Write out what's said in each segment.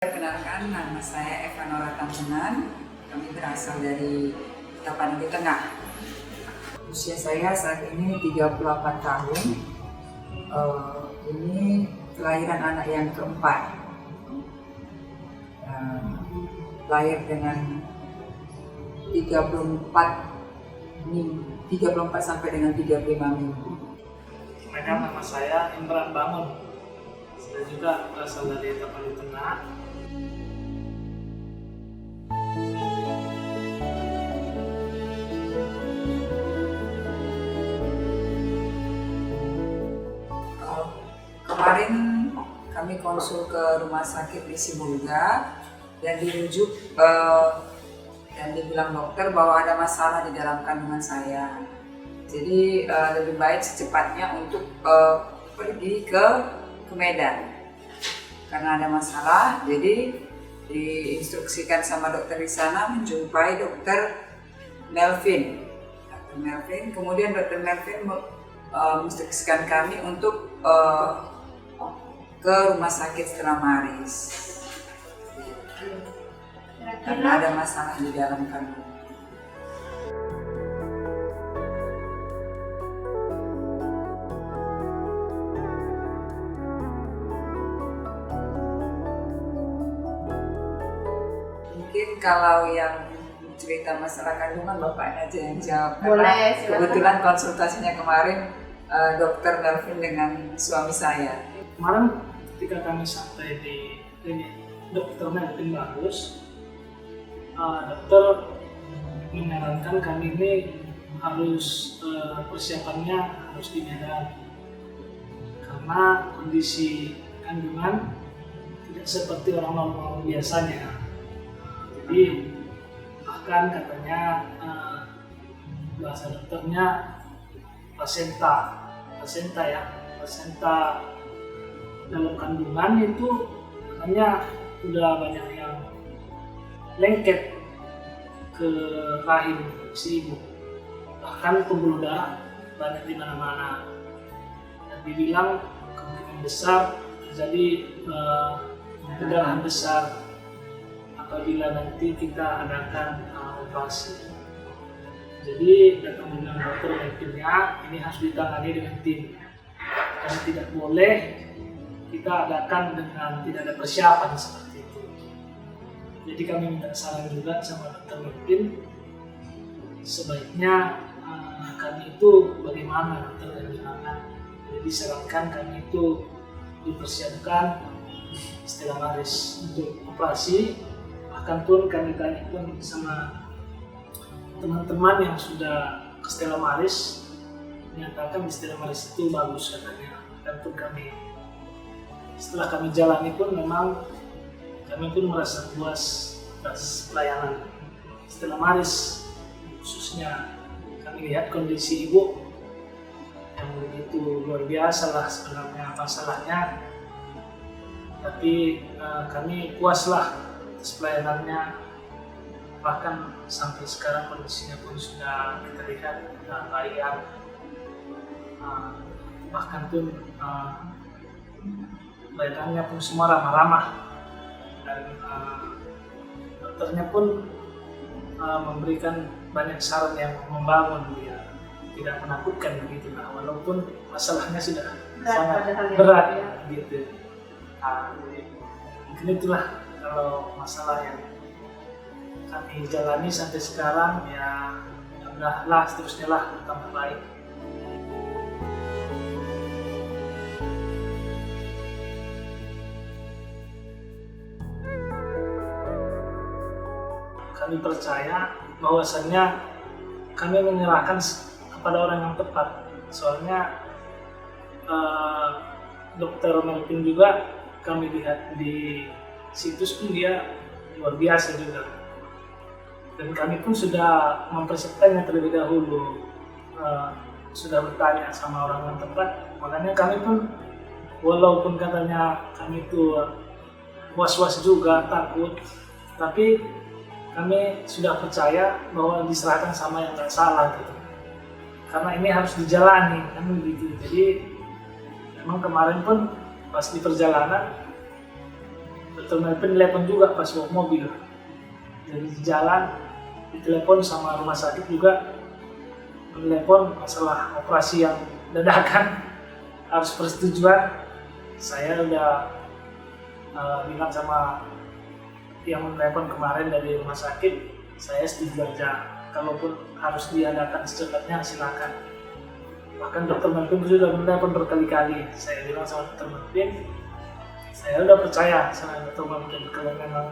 Perkenalkan, nama saya Eva Nora Tambunan. Kami berasal dari Tapanuli Tengah. Usia saya saat ini 38 tahun. Ini kelahiran anak yang keempat. Lahir dengan 34 sampai dengan 35 minggu. Nama saya Imran Bangun. Saya juga berasal dari Tapanuli Tengah. Kemarin kami konsul ke rumah sakit di Sibolga dan dirujuk dan dibilang dokter bahwa ada masalah di dalam kandungan saya. Jadi lebih baik secepatnya untuk pergi ke Medan karena ada masalah. Jadi diinstruksikan sama dokter di sana menjumpai dokter Melvin. Kemudian dokter Melvin menginstruksikan kami untuk ke rumah sakit Stella Maris karena ada masalah di dalam kandungan. Mungkin kalau yang cerita masalah kandungan Bapak aja yang jawab. Boleh, silakan. Kebetulan konsultasinya kemarin dokter Melvin dengan suami saya. Kemarin ketika kami sampai di klinik dokter Melvin Bagus, dokter menyarankan kami ini harus persiapannya harus di Medan karena kondisi kandungan tidak seperti orang normal biasanya. Jadi bahkan katanya bahasa dokternya placenta dalam kandungan itu katanya udah banyak yang lengket ke rahim si ibu, bahkan pembuluh darah banyak di mana-mana. Dan dibilang kemungkinan besar terjadi perdarahan besar apabila nanti kita adakan operasi. Jadi datang dengan dokter Melvinnya ini harus ditangani dengan tim, dan tidak boleh kita adakan dengan tidak ada persiapan seperti itu. Jadi kami minta saran juga sama dokter Melvin, sebaiknya kami itu bagaimana dokter dan gimana. Jadi disarankan kami itu dipersiapkan Stella Maris untuk operasi. Bahkan pun kami tanya pun sama teman-teman yang sudah ke Stella Maris, menyatakan di Stella Maris itu bagus katanya. Dan pun kami setelah kami jalani pun memang kami pun merasa puas atas pelayanan Stella Maris. Khususnya kami lihat kondisi ibu yang begitu luar biasa lah sebenarnya masalahnya, tapi kami puaslah atas pelayanannya. Bahkan sampai sekarang kondisinya pun sudah kita lihat sudah baik. Bahkan pun pelayanannya pun semua ramah-ramah, dan dokternya pun memberikan banyak saran yang membangun dia, tidak menakutkan begitu. Walaupun masalahnya sudah sangat berat gitu. Jadi mungkin itulah kalau masalah yang kami jalani sampai sekarang, ya mudah-mudahan seterusnya lah tambah baik. Kami percaya bahwasannya kami menyerahkan kepada orang yang tepat. Soalnya dokter Melvin juga kami lihat di situs pun dia luar biasa juga. Dan kami pun sudah mempersiapkannya terlebih dahulu, sudah bertanya sama orang yang tepat. Makanya kami pun walaupun katanya kami itu was-was juga, takut, tapi kami sudah percaya bahwa diserahkan sama yang nggak salah gitu. Karena ini harus dijalani kan begitu. Jadi memang kemarin pun pas di perjalanan dokter Melvin telepon juga pas bawa mobil. Jadi di jalan ditelepon sama rumah sakit juga, telepon masalah operasi yang dadakan harus persetujuan. Saya udah bilang sama yang telepon kemarin dari rumah sakit, saya setuju aja. Kalaupun harus diadakan secepatnya silakan. Bahkan dokter Melvin sudah menelepon berkali-kali. Saya bilang sama dokter Melvin, saya udah percaya sama dokter Melvin, kalau memang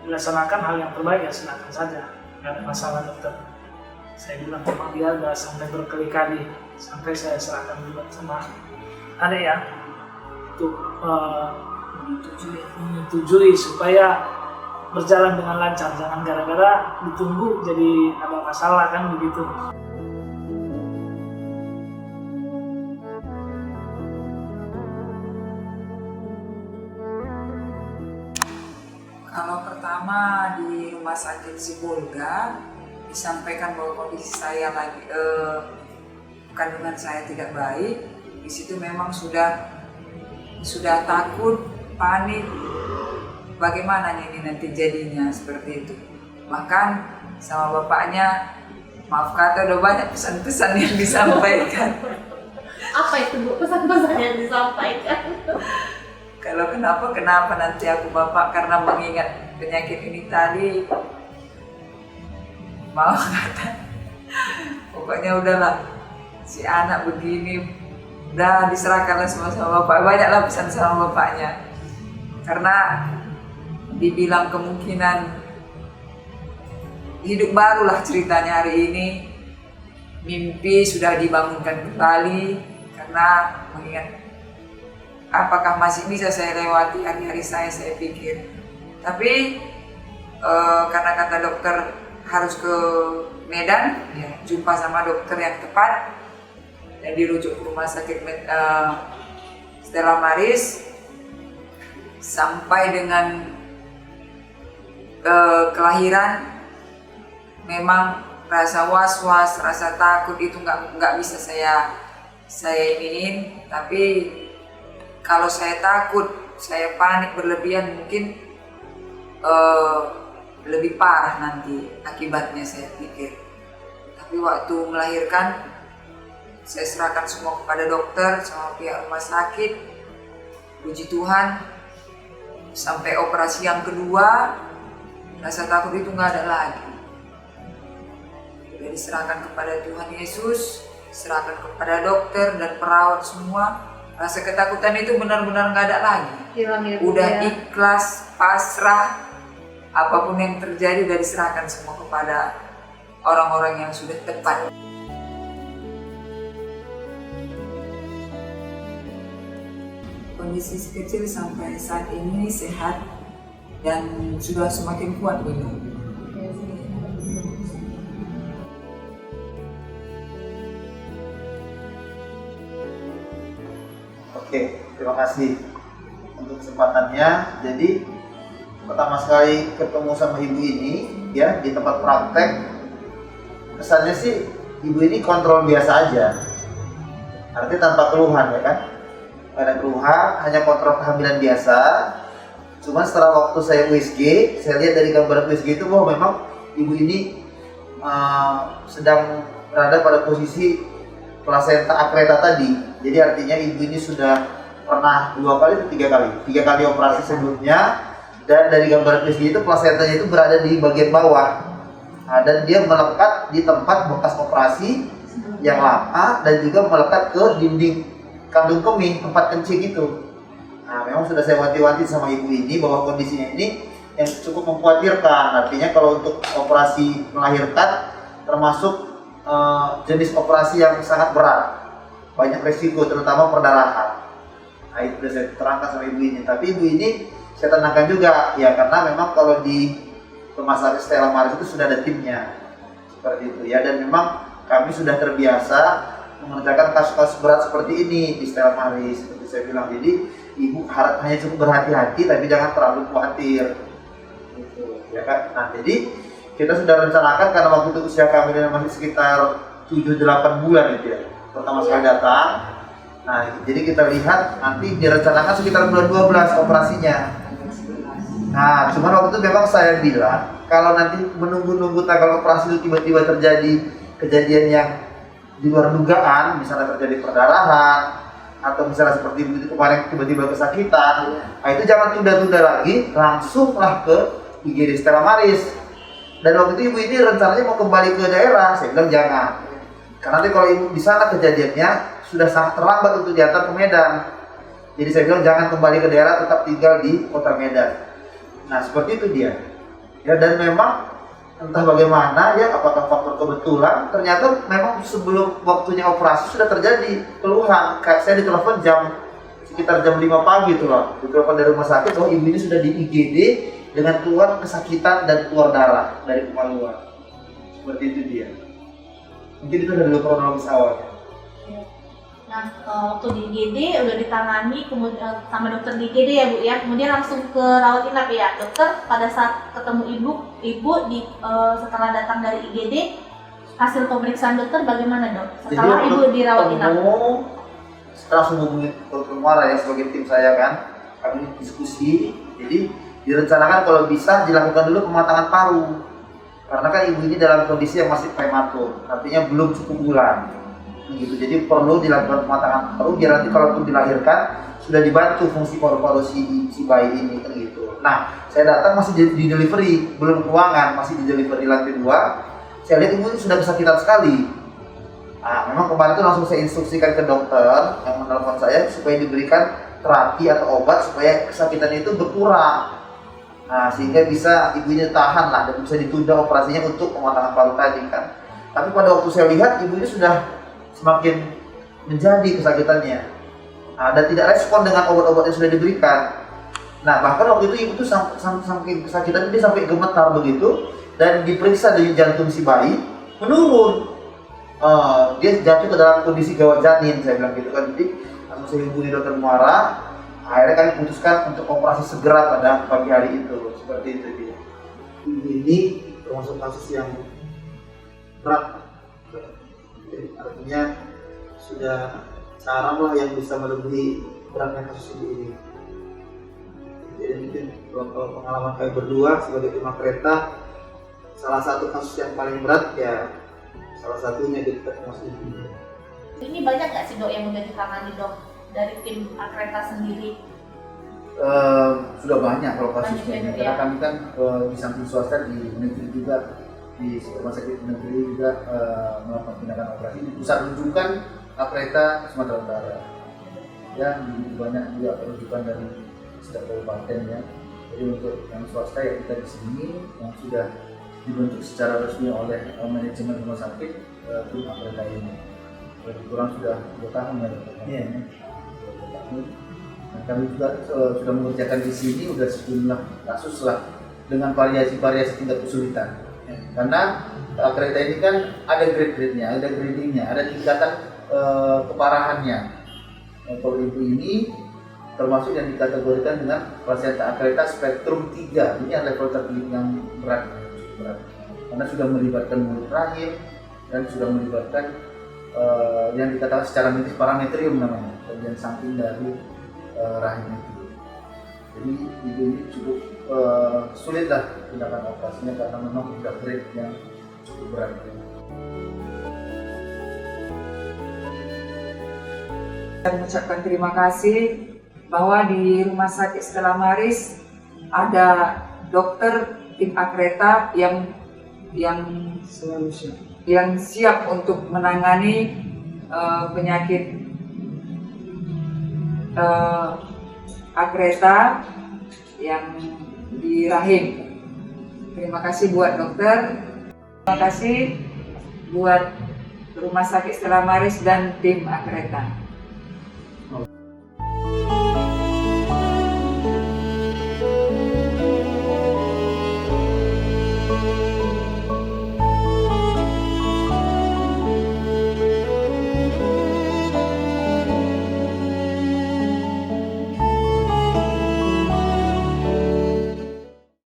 dilaksanakan hal yang terbaik ya silakan saja, nggak ada masalah dokter. Saya bilang memang dia udah sampai berkali-kali, sampai saya serahkan juga sama adik ya untuk menyetujui supaya berjalan dengan lancar, jangan gara-gara ditunggu jadi ada masalah kan begitu. Kalau pertama di rumah sakit Sibolga disampaikan bahwa kondisi saya lagi kandungan saya tidak baik, di situ memang sudah takut, panik, bagaimana ini nanti jadinya seperti itu. Bahkan sama bapaknya, maaf kata udah banyak pesan-pesan yang disampaikan. Apa itu Bu, pesan-pesan yang disampaikan? Kalau kenapa nanti aku bapak, karena mengingat penyakit ini tadi, mau kata, pokoknya udahlah, si anak begini, udah diserahkanlah semua sama bapak. Banyaklah pesan sama bapaknya, karena dibilang kemungkinan hidup barulah ceritanya hari ini, mimpi sudah dibangunkan kembali, karena mengingat apakah masih bisa saya lewati hari-hari saya pikir. Tapi karena kata dokter harus ke Medan, ya, jumpa sama dokter yang tepat dan dirujuk ke rumah sakit Stella Maris. Sampai dengan kelahiran memang rasa was-was, rasa takut itu nggak bisa saya iniin. Tapi kalau saya takut, saya panik berlebihan, mungkin lebih parah nanti akibatnya saya pikir. Tapi waktu melahirkan, saya serahkan semua kepada dokter sama pihak rumah sakit. Puji Tuhan, sampai operasi yang kedua, rasa takut itu nggak ada lagi. Sudah diserahkan kepada Tuhan Yesus, serahkan kepada dokter dan perawat semua. Rasa ketakutan itu benar-benar nggak ada lagi. Hilang ya, udah ya. Ikhlas, pasrah, apapun yang terjadi udah diserahkan semua kepada orang-orang yang sudah tepat. Kondisi si kecil sampai saat ini sehat dan sudah semakin kuat benar. Oke, terima kasih untuk kesempatannya. Jadi pertama sekali ketemu sama ibu ini ya di tempat praktek, kesannya sih ibu ini kontrol biasa aja, artinya tanpa keluhan ya kan, gak ada keluhan, hanya kontrol kehamilan biasa. Cuman setelah waktu saya USG, saya lihat dari gambar USG itu bahwa memang ibu ini sedang berada pada posisi plasenta akreta tadi. Jadi artinya ibu ini sudah pernah 2 kali atau 3 kali operasi sebelumnya, dan dari gambar USG itu plasentanya itu berada di bagian bawah. Nah, dan dia melekat di tempat bekas operasi yang lama dan juga melekat ke dinding kandung kemih, tempat kencing itu. Nah, memang sudah saya wanti-wanti sama ibu ini bahwa kondisinya ini yang cukup mengkhawatirkan. Artinya kalau untuk operasi melahirkan termasuk jenis operasi yang sangat berat, banyak resiko terutama perdarahan. Nah, itu sudah saya terangkan sama ibu ini. Tapi ibu ini saya tenangkan juga ya, karena memang kalau di rumah sakit Stella Maris itu sudah ada timnya seperti itu ya, dan memang kami sudah terbiasa mengerjakan kasus-kasus berat seperti ini di Stella Maris seperti saya bilang. Jadi ibu hanya cukup berhati-hati tapi jangan terlalu khawatir gitu, ya kan. Nah, jadi kita sudah rencanakan karena waktu itu usia kami masih sekitar 7-8 bulan itu ya, pertama sekali datang. Nah, jadi kita lihat nanti direncanakan sekitar bulan 12 operasinya. Nah, cuman waktu itu memang saya bilang kalau nanti menunggu-nunggu tanggal operasi itu tiba-tiba terjadi kejadian yang di luar dugaan, misalnya terjadi perdarahan atau misalnya seperti begitu kemarin tiba-tiba kesakitan, nah itu jangan tunda-tunda lagi, langsunglah ke IGD Stella Maris. Dan waktu itu ibu ini rencananya mau kembali ke daerah, saya bilang jangan, karena nanti kalau ibu di sana kejadiannya sudah sangat terlambat untuk diantar ke Medan. Jadi saya bilang jangan kembali ke daerah, tetap tinggal di kota Medan. Nah seperti itu dia. Ya, dan memang entah bagaimana ya, apakah faktor kebetulan, ternyata memang sebelum waktunya operasi sudah terjadi keluhan. Kayak saya ditelepon sekitar jam 5 pagi tuh lah, ditelepon dari rumah sakit bahwa ibu ini sudah di IGD dengan keluar kesakitan dan keluar darah dari kemaluan. Seperti itu dia. Mungkin itu adalah kronologis awalnya. Nah, waktu di IGD udah ditangani kemudian sama dokter di IGD ya Bu ya, kemudian langsung ke rawat inap ya. Dokter pada saat ketemu ibu setelah datang dari IGD, hasil pemeriksaan dokter bagaimana dok? Setelah ibu dirawat inap? Setelah langsung hubungi dokter Muara ya sebagai tim saya kan, kami diskusi. Jadi direncanakan kalau bisa dilakukan dulu pematangan paru, karena kan ibu ini dalam kondisi yang masih prematur, artinya belum cukup bulan. Gitu. Jadi perlu dilakukan pematangan paru biar nanti kalaupun dilahirkan sudah dibantu fungsi paru-paru si bayi ini kan gitu. Nah, saya datang masih di delivery, belum ruangan, masih di delivery lantai 2. Saya lihat ibu ini sudah kesakitan sekali. Nah, memang kemarin itu langsung saya instruksikan ke dokter yang menelpon saya supaya diberikan terapi atau obat supaya kesakitan itu berkurang. Nah, sehingga bisa ibu ini tahan lah dan bisa ditunda operasinya untuk pematangan paru tadi kan. Tapi pada waktu saya lihat ibu ini sudah semakin menjadi kesakitannya, dan tidak respon dengan obat-obat yang sudah diberikan. Nah bahkan waktu itu ibu tuh saking kesakitan dia sampai gemetar begitu, dan diperiksa dari jantung si bayi menurun. Dia jatuh ke dalam kondisi gawat janin, saya bilang gitu kan. Jadi langsung saya hubungi dokter Muara, akhirnya kami putuskan untuk operasi segera pada pagi hari itu. Seperti itu dia. Ini termasuk kasus yang berat. Artinya sudah jarang lah yang bisa melebihi beratnya kasus ini. Jadi mungkin kalau pengalaman kami berdua sebagai tim kereta, salah satu kasus yang paling berat ya salah satunya di termasuk ini. Ini banyak nggak sih dok yang udah ditangani dok dari tim Akreta sendiri? Sudah banyak kalau kasusnya, karena kami kan di samping swasta di negeri juga, di rumah sakit negeri juga melakukan tindakan operasi di pusat rujukan Akreta Sumatera Utara. Ya, banyak juga rujukan dari setiap kabupaten ya. Jadi untuk yang swasta ya kita di sini yang sudah dibentuk secara resmi oleh manajemen rumah sakit tim Akreta ini. Lebih kurang sudah 2 tahun ya. Iya. Nah, kami juga sudah mengerjakan di sini udah sejumlah kasus lah dengan variasi-variasi tingkat kesulitan. Karena Akreta ini kan ada grade-grade-nya, ada grading-nya, ada tingkatan keparahannya. Kalau ibu ini termasuk yang dikategorikan dengan plasenta Akreta spektrum 3. Ini adalah level tertinggi yang berat, cukup berat. Karena sudah melibatkan mulut rahim dan sudah melibatkan yang dikatakan secara medis parametrium namanya, bagian samping dari rahim itu. Jadi ibu ini cukup sulit lah tindakan operasinya karena memang sudah grade yang cukup berat. Saya mengucapkan terima kasih bahwa di Rumah Sakit Stella Maris ada dokter tim Akreta yang siap untuk menangani penyakit Akreta yang di rahim. Terima kasih buat dokter, terima kasih buat Rumah Sakit Stella Maris dan tim Akreta.